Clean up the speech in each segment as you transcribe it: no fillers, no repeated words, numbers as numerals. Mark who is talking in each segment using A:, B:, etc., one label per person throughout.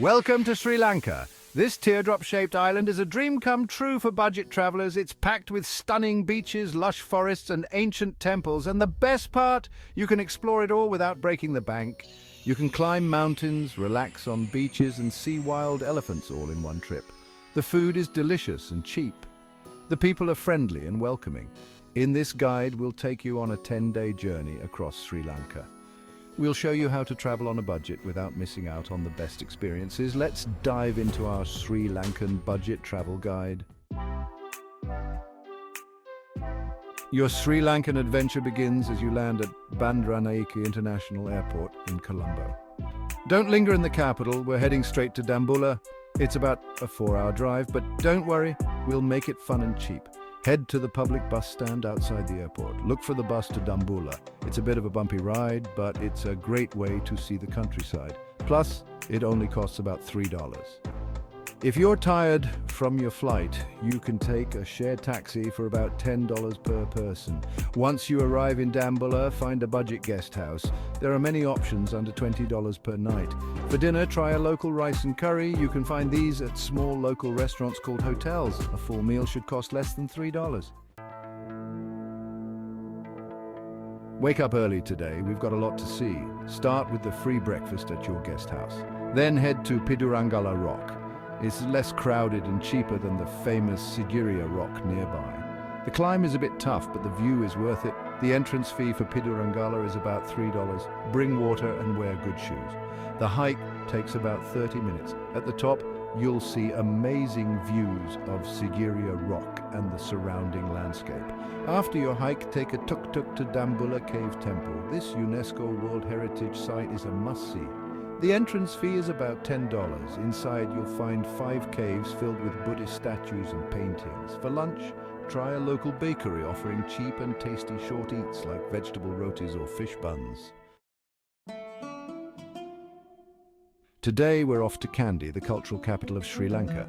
A: Welcome to Sri Lanka. This teardrop-shaped island is a dream come true for budget travelers. It's packed with stunning beaches, lush forests and ancient temples. And the best part, you can explore it all without breaking the bank. You can climb mountains, relax on beaches and see wild elephants all in one trip. The food is delicious and cheap. The people are friendly and welcoming. In this guide, we'll take you on a 10-day journey across Sri Lanka. We'll show you how to travel on a budget without missing out on the best experiences. Let's dive into our Sri Lankan budget travel guide. Your Sri Lankan adventure begins as you land at Bandaranaike International Airport in Colombo. Don't linger in the capital, we're heading straight to Dambulla. It's about a 4-hour drive, but don't worry, we'll make it fun and cheap. Head to the public bus stand outside the airport. Look for the bus to Dambulla. It's a bit of a bumpy ride, but it's a great way to see the countryside. Plus, it only costs about $3. If you're tired from your flight, you can take a shared taxi for about $10 per person. Once you arrive in Dambulla, find a budget guest house. There are many options under $20 per night. For dinner, try a local rice and curry. You can find these at small local restaurants called hotels. A full meal should cost less than $3. Wake up early today, we've got a lot to see. Start with the free breakfast at your guest house. Then head to Sigiriya Rock. It's less crowded and cheaper than the famous Sigiriya Rock nearby. The climb is a bit tough, but the view is worth it. The entrance fee for Sigiriya is about $3. Bring water and wear good shoes. The hike takes about 30 minutes. At the top, you'll see amazing views of Sigiriya Rock and the surrounding landscape. After your hike, take a tuk-tuk to Dambulla Cave Temple. This UNESCO World Heritage Site is a must-see. The entrance fee is about $10. Inside you'll find 5 caves filled with Buddhist statues and paintings. For lunch, try a local bakery offering cheap and tasty short eats like vegetable rotis or fish buns. Today we're off to Kandy, the cultural capital of Sri Lanka.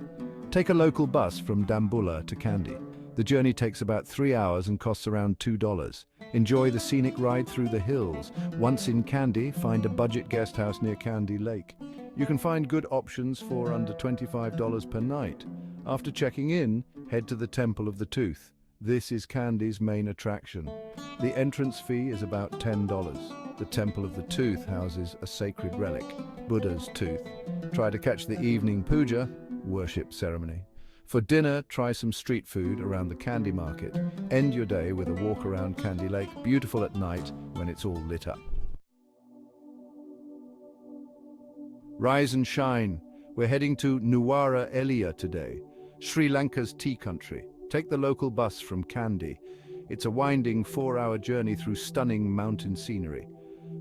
A: Take a local bus from Dambulla to Kandy. The journey takes about 3 hours and costs around $2. Enjoy the scenic ride through the hills. Once in Kandy, find a budget guest house near Kandy Lake. You can find good options for under $25 per night. After checking in, head to the Temple of the Tooth. This is Kandy's main attraction. The entrance fee is about $10. The Temple of the Tooth houses a sacred relic, Buddha's tooth. Try to catch the evening puja, worship ceremony. For dinner, try some street food around the Kandy market. End your day with a walk around Kandy Lake, beautiful at night when it's all lit up. Rise and shine. We're heading to Nuwara Eliya today, Sri Lanka's tea country. Take the local bus from Kandy. It's a winding 4-hour journey through stunning mountain scenery.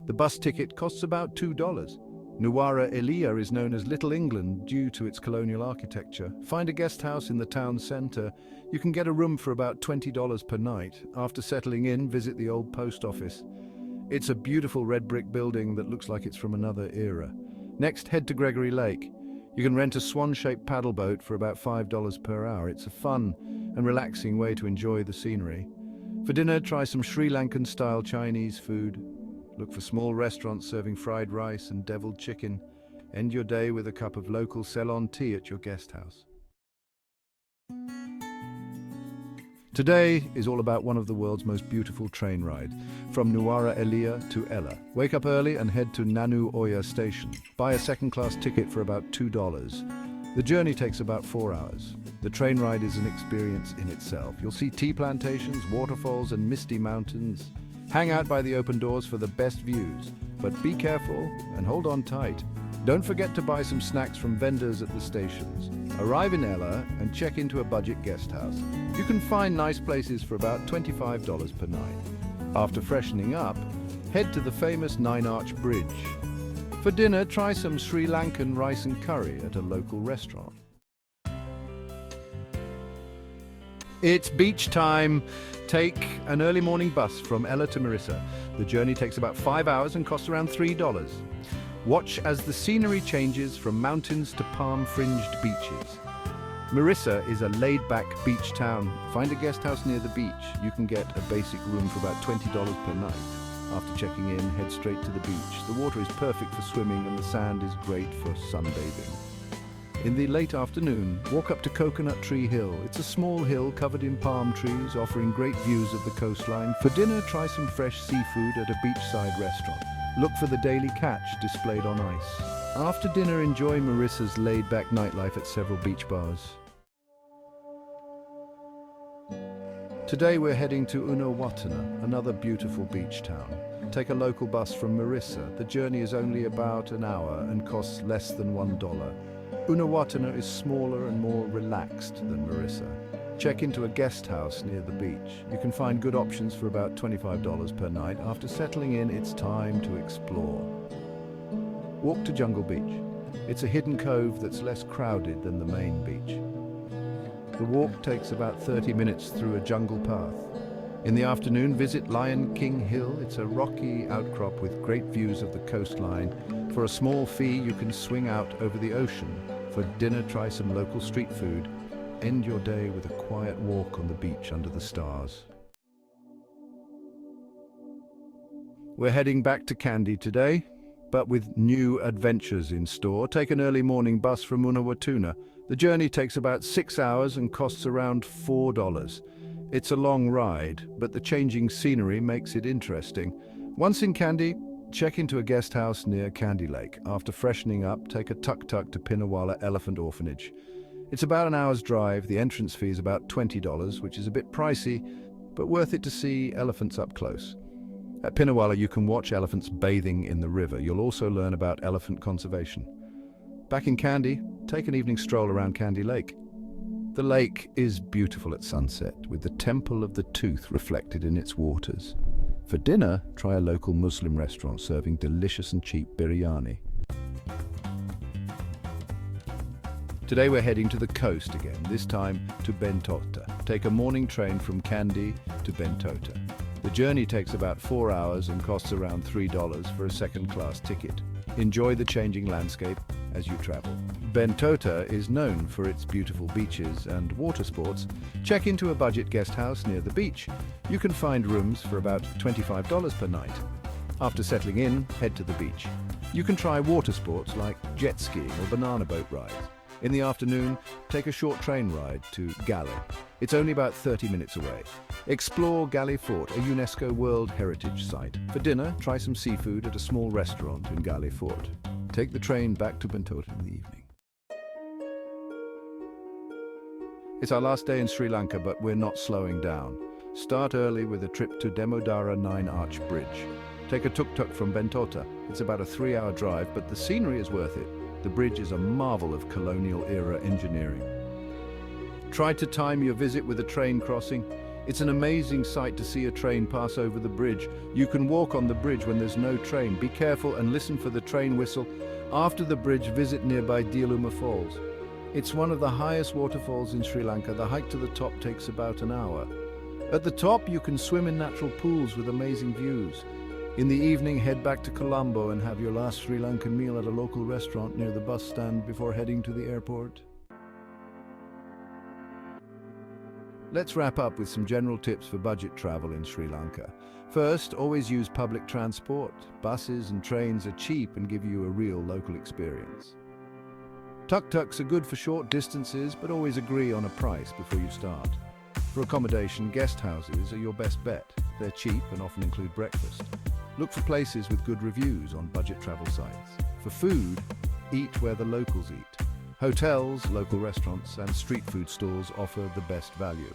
A: The bus ticket costs about $2. Nuwara Eliya is known as Little England due to its colonial architecture. Find a guest house in the town centre. You can get a room for about $20 per night. After settling in, visit the old post office. It's a beautiful red brick building that looks like it's from another era. Next, head to Gregory Lake. You can rent a swan-shaped paddle boat for about $5 per hour. It's a fun and relaxing way to enjoy the scenery. For dinner, try some Sri Lankan-style Chinese food. Look for small restaurants serving fried rice and deviled chicken. End your day with a cup of local Ceylon tea at your guest house. Today is all about one of the world's most beautiful train rides, from Nuwara Eliya to Ella. Wake up early and head to Nanu Oya station. Buy a second-class ticket for about $2. The journey takes about 4 hours. The train ride is an experience in itself. You'll see tea plantations, waterfalls and misty mountains. Hang out by the open doors for the best views, but be careful and hold on tight. Don't forget to buy some snacks from vendors at the stations. Arrive in Ella and check into a budget guest house. You can find nice places for about $25 per night. After freshening up, head to the famous Nine-Arch Bridge. For dinner, try some Sri Lankan rice and curry at a local restaurant. It's beach time. Take an early morning bus from Ella to Marissa. The journey takes about 5 hours and costs around $3. Watch as the scenery changes from mountains to palm-fringed beaches. Marissa is a laid-back beach town. Find a guest house near the beach. You can get a basic room for about $20 per night. After checking in, head straight to the beach. The water is perfect for swimming and the sand is great for sunbathing. In the late afternoon, walk up to Coconut Tree Hill. It's a small hill covered in palm trees, offering great views of the coastline. For dinner, try some fresh seafood at a beachside restaurant. Look for the daily catch displayed on ice. After dinner, enjoy Marissa's laid-back nightlife at several beach bars. Today we're heading to Unawatana, another beautiful beach town. Take a local bus from Marissa. The journey is only about an hour and costs less than $1. Unawatana is smaller and more relaxed than Marissa. Check into a guest house near the beach. You can find good options for about $25 per night. After settling in, it's time to explore. Walk to Jungle Beach. It's a hidden cove that's less crowded than the main beach. The walk takes about 30 minutes through a jungle path. In the afternoon, visit Lion King Hill. It's a rocky outcrop with great views of the coastline. For a small fee, you can swing out over the ocean. For dinner, try some local street food. End your day with a quiet walk on the beach under the stars. We're heading back to Kandy today, but with new adventures in store. Take an early morning bus from Unawatuna. The journey takes about 6 hours and costs around $4. It's a long ride, but the changing scenery makes it interesting. Once in Kandy, check into a guest house near Kandy Lake. After freshening up, take a tuk-tuk to Pinawala Elephant Orphanage. It's about an hour's drive. The entrance fee is about $20, which is a bit pricey, but worth it to see elephants up close. At Pinawala, you can watch elephants bathing in the river. You'll also learn about elephant conservation. Back in Kandy, take an evening stroll around Kandy Lake. The lake is beautiful at sunset, with the Temple of the Tooth reflected in its waters. For dinner, try a local Muslim restaurant serving delicious and cheap biryani. Today we're heading to the coast again, this time to Bentota. Take a morning train from Kandy to Bentota. The journey takes about 4 hours and costs around $3 for a second-class ticket. Enjoy the changing landscape as you travel. Bentota is known for its beautiful beaches and water sports. Check into a budget guest house near the beach. You can find rooms for about $25 per night. After settling in, head to the beach. You can try water sports like jet skiing or banana boat rides. In the afternoon, take a short train ride to Galle. It's only about 30 minutes away. Explore Galle Fort, a UNESCO World Heritage Site. For dinner, try some seafood at a small restaurant in Galle Fort. Take the train back to Bentota in the evening. It's our last day in Sri Lanka, but we're not slowing down. Start early with a trip to Damodara 9-Arch Bridge. Take a tuk-tuk from Bentota. It's about a 3-hour drive, but the scenery is worth it. The bridge is a marvel of colonial-era engineering. Try to time your visit with a train crossing. It's an amazing sight to see a train pass over the bridge. You can walk on the bridge when there's no train. Be careful and listen for the train whistle. After the bridge, visit nearby Dialuma Falls. It's one of the highest waterfalls in Sri Lanka. The hike to the top takes about an hour. At the top, you can swim in natural pools with amazing views. In the evening, head back to Colombo and have your last Sri Lankan meal at a local restaurant near the bus stand before heading to the airport. Let's wrap up with some general tips for budget travel in Sri Lanka. First, always use public transport. Buses and trains are cheap and give you a real local experience. Tuk-tuks are good for short distances, but always agree on a price before you start. For accommodation, guest houses are your best bet. They're cheap and often include breakfast. Look for places with good reviews on budget travel sites. For food, eat where the locals eat. Hotels, local restaurants, and street food stalls offer the best value.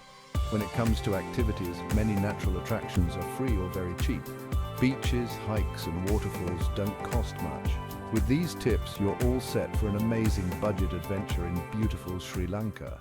A: When it comes to activities, many natural attractions are free or very cheap. Beaches, hikes, and waterfalls don't cost much. With these tips, you're all set for an amazing budget adventure in beautiful Sri Lanka.